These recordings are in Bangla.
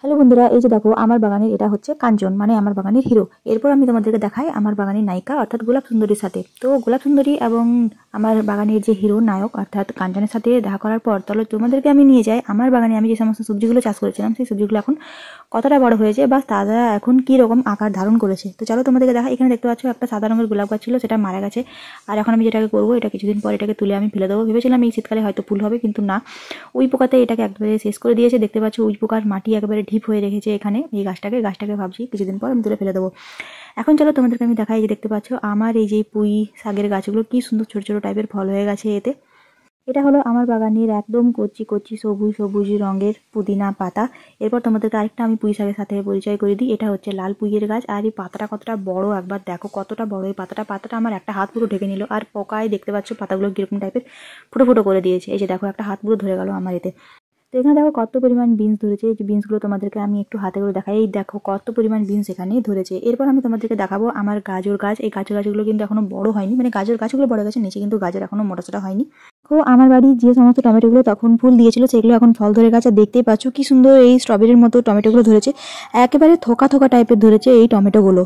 হ্যালো বন্ধুরা, এই যে দেখো আমার বাগানের এটা হচ্ছে কাঞ্চন, মানে আমার বাগানের হিরো। এরপর আমি তোমাদেরকে দেখাই আমার বাগানের নায়িকা অর্থাৎ গোলাপ সুন্দরীর সাথে। তো গোলাপ সুন্দরী এবং আমার বাগানের যে হিরো নায়ক অর্থাৎ কাঞ্চনের সাথে দেখা করার পর তাহলে তোমাদেরকে আমি নিয়ে যাই আমার বাগানে আমি যে সমস্ত সবজিগুলো চাষ করেছিলাম সেই সবজিগুলো এখন কতটা বড় হয়েছে বা তারা এখন কি রকম আকার ধারণ করেছে। তো চলো তোমাদেরকে দেখা। এখানে দেখতে পাচ্ছ একটা সাদা রঙের গোলাপ গাছ ছিল, সেটা মারা গেছে। আর এখন আমি যেটাকে করবো, এটা কিছুদিন পর এটাকে তুলে আমি ফেলে দেবো। ভেবেছিলাম এই শীতকালে হয়তো ফুল হবে, কিন্তু না, উই পোকাতে এটাকে একবারে শেষ করে দিয়েছে। দেখতে পাচ্ছ উই পোকার মাটি একেবারে ঢিপ হয়ে রেখেছে এখানে এই গাছটাকে ভাবছি কিছুদিন পর আমি তুলে ফেলে দেবো। এখন চলো তোমাদেরকে আমি দেখাই। যে দেখতে পাচ্ছ আমার এই যে পুঁই শাকের গাছগুলো কি সুন্দর ছোট ছোট টাইপের ফল হয়ে গেছে এতে। এটা হলো আমার বাগানের একদম কচি কচি সবুজ সবুজ রঙের পুদিনা পাতা। এরপর তোমাদেরকে আরেকটা আমি পুঁই শাকের সাথে পরিচয় করে দিই। এটা হচ্ছে লাল পুঁইয়ের গাছ। আর এই পাতাটা কতটা বড় একবার দেখো, কতটা বড় এই পাতাটা আমার একটা হাত পুরো ঢেকে নিল। আর পোকায় দেখতে পাচ্ছ পাতাগুলো কিরকম টাইপের ফুটো ফুটো করে দিয়েছে। এই যে দেখো একটা হাত পুরো ধরে গেল আমার এতে। তো এখানে দেখো কত পরিমাণ বিনস ধরেছে। এই যে বিনসগুলো তোমাদেরকে আমি একটু হাতে করে দেখাই। এই দেখো কত পরিমাণ বিনস এখানে ধরেছে। এরপর আমি তোমাদেরকে দেখাবো আমার গাজর গাছ। এই গাজর গাছগুলো কিন্তু এখনো বড় হয়নি, মানে গাজর গাছগুলো বড় গেছে, নিচে কিন্তু গাজর এখনো মোটাসোটা হয়নি। তো আমার বাড়ি যে সমস্ত টমেটোগুলো তখন ফুল দিয়েছিল সেগুলো এখন ফল ধরে গেছে। দেখতেই পাচ্ছ কি সুন্দর এই স্ট্রবেরির মতো টমেটোগুলো ধরেছে, একেবারে থোকা থোকা টাইপের ধরেছে এই টমেটোগুলো।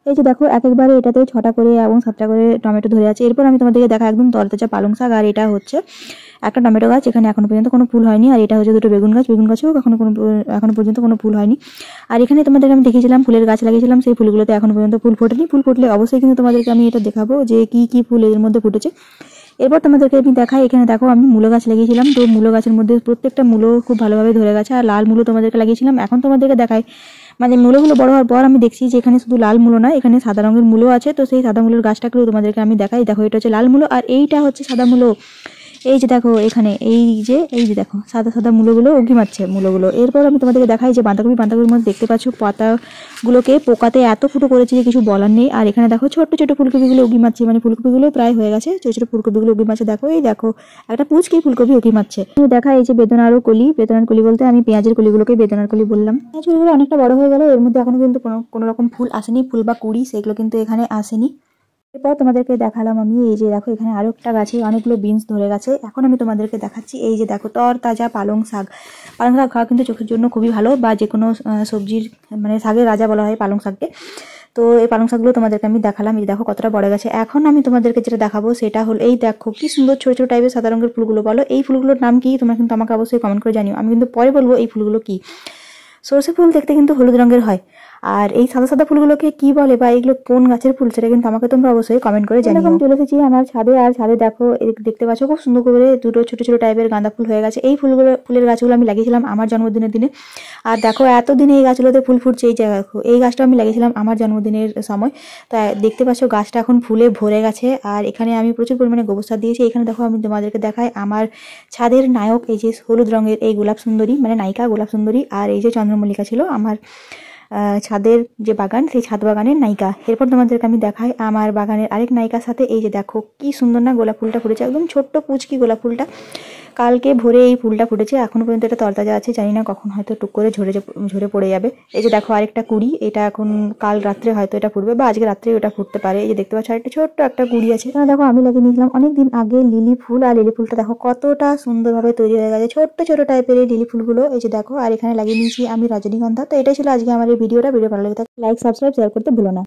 এই যে দেখো এক একবারে এটাতে 6টা করে এবং 7টা করে টমেটো ধরে আছে। এরপর আমি তোমাদেরকে দেখা একদম তরতাজা পালং শাক। আর এটা হচ্ছে একটা টমেটো গাছ, এখানে এখনো পর্যন্ত কোনো ফুল হয়নি। আর এটা হচ্ছে দুটো বেগুন গাছেও এখনো পর্যন্ত কোনো ফুল হয়নি। আর এখানে তোমাদেরকে আমি দেখিয়েছিলাম ফুলের গাছ লাগিয়েছিলাম, সেই ফুলগুলোতে এখনো পর্যন্ত ফুল ফোটেনি। ফুল ফুটলে অবশ্যই কিন্তু তোমাদেরকে আমি এটা দেখাবো যে কি কি ফুল এর মধ্যে ফুটেছে। এরপর তোমাদেরকে আমি দেখাই। এখানে দেখো আমি মূলো গাছ লাগিয়েছিলাম, তো মূলো গাছের মধ্যে প্রত্যেকটা মূলো খুব ভালোভাবে ধরে গেছে। আর লাল মূলো তোমাদেরকে লাগিয়েছিলাম। এখন তোমাদেরকে দেখাই মানে মূলগুলো বড় হওয়ার পর আমি দেখছি যে এখানে শুধু লাল মূলো না, এখানে সাদা রঙের মূলো আছে। তো সেই সাদা মূলোর গাছটাকেও তোমাদেরকে আমি দেখাই। দেখো এটা হচ্ছে লাল মূলো আর এইটা হচ্ছে সাদা মূলো। এই যে দেখো এখানে এই যে দেখো সাদা সাদা মূলগুলো উঁকি মারছে মূলগুলো। এরপর আমি তোমাদেরকে দেখাই যে বাঁধাকপির মধ্যে দেখতে পাচ্ছ পাতাগুলোকে পোকাতে এত ফুটো করেছে যে কিছু বলার নেই। আর এখানে দেখো ছোট্ট ছোট ফুলকপিগুলো উঁকি মারছে, মানে ফুলকপিগুলো প্রায় হয়ে গেছে, ছোট ছোট ফুলকপিগুলো উঁকি মারছে। দেখো এই দেখো একটা পুচকি ফুলকপি উঁকি মারছে। দেখা এই যে বেদনার কলি বলতে আমি পেঁয়াজের কলিগুলোকে বেদনার কলি বললাম। পেঁয়াজ কলিগুলো অনেকটা বড় হয়ে গেল, এর মধ্যে এখনো কিন্তু কোনো রকম ফুল আসেনি, ফুল বা কুড়ি সেগুলো কিন্তু এখানে আসেনি। এরপর তোমাদেরকে দেখালাম আমি এই যে দেখো এখানে আরো একটা গাছে অনেকগুলো বিনস ধরে গেছে। এখন আমি তোমাদেরকে দেখাচ্ছি এই যে দেখো তাজা পালং শাক খাওয়া কিন্তু চোখের জন্য খুবই ভালো, বা যে কোনো সবজির মানে শাকের রাজা বলা হয় পালং শাককে। তো এই পালং শাকগুলো তোমাদেরকে আমি দেখালাম। এই দেখো কতটা বড় গেছে। এখন আমি তোমাদেরকে যেটা দেখাবো সেটা হলো এই দেখো কি সুন্দর ছোট ছোট টাইপের সাদা রঙের ফুলগুলো। বলো এই ফুলগুলোর নাম কি? তোমরা কিন্তু আমাকে অবশ্যই কমেন্ট করে জানিও, আমি কিন্তু পরে বলবো এই ফুলগুলো কি। সরষে ফুল দেখতে কিন্তু হলুদ রঙের হয়, আর এই সাদা সাদা ফুলগুলোকে কি বলে বা এগুলো কোন গাছের ফুল সেটা কিন্তু আমাকে তোমরা অবশ্যই কমেন্ট করে জানিও। আমি চলে এসেছি আমার ছাদে। আর ছাদে দেখো দেখতে পাচ্ছ খুব সুন্দর করে দুটো ছোট ছোট টাইপের গাঁদা ফুল হয়ে গেছে। এই ফুলের গাছগুলো আমি লাগিয়েছিলাম আমার জন্মদিনের দিনে। আর দেখো এতদিনে এই গাছগুলোতে ফুল ফুটছে। এই জায়গা দেখো, এই গাছটা আমি লাগিয়েছিলাম আমার জন্মদিনের সময়। তো দেখতে পাচ্ছ গাছটা এখন ফুলে ভরে গেছে। আর এখানে আমি প্রচুর পরিমাণে গোবর সার দিয়েছি। এখানে দেখো আমি তোমাদেরকে দেখাই আমার ছাদের নায়ক এই যে হলুদ রঙের এই গোলাপ সুন্দরী, মানে নায়িকা গোলাপ সুন্দরী। আর এই যে চন্দ্রমল্লিকা ছিল আমার ছাদের যে বাগান, সেই ছাদ বাগানের নায়িকা। এরপর তোমাদেরকে আমি দেখাই আমার বাগানের আরেক নায়িকার সাথে। এই যে দেখো কি সুন্দর না গোলাপ ফুলটা ফুটেছে, একদম ছোট্ট পুচকি গোলাপ ফুলটা। কালকে ভোরে এই ফুলটা ফুটেছে, এখনো পর্যন্ত এটা তরতাজা আছে, জানি না কখন হয়তো টুক করে ঝরে পড়ে যাবে। এই যে দেখো আরেকটা কুড়ি, এটা এখন কাল রাত্রে হয়তো এটা ফুটবে বা আজকে রাত্রে ওটা ফুটতে পারে। এই যে দেখতে পাচ্ছ আরেকটা ছোট্ট একটা কুড়ি আছে। দেখো আমি লাগিয়ে নিয়েছিলাম অনেকদিন আগে লিলি ফুল, আর লিলি ফুলটা দেখো কতটা সুন্দরভাবে তৈরি হয়ে গেছে, ছোট্ট ছোট টাইপের এই লিলি ফুলগুলো। এই যে দেখো আর এখানে লাগিয়ে নিয়েছি আমি রজনীগন্ধা। তো এটাই ছিল আজকে আমার এই ভিডিওটা। ভিডিও ভালো লাগে থাকে লাইক সাবস্ক্রাইব শেয়ার করতে ভুলো না।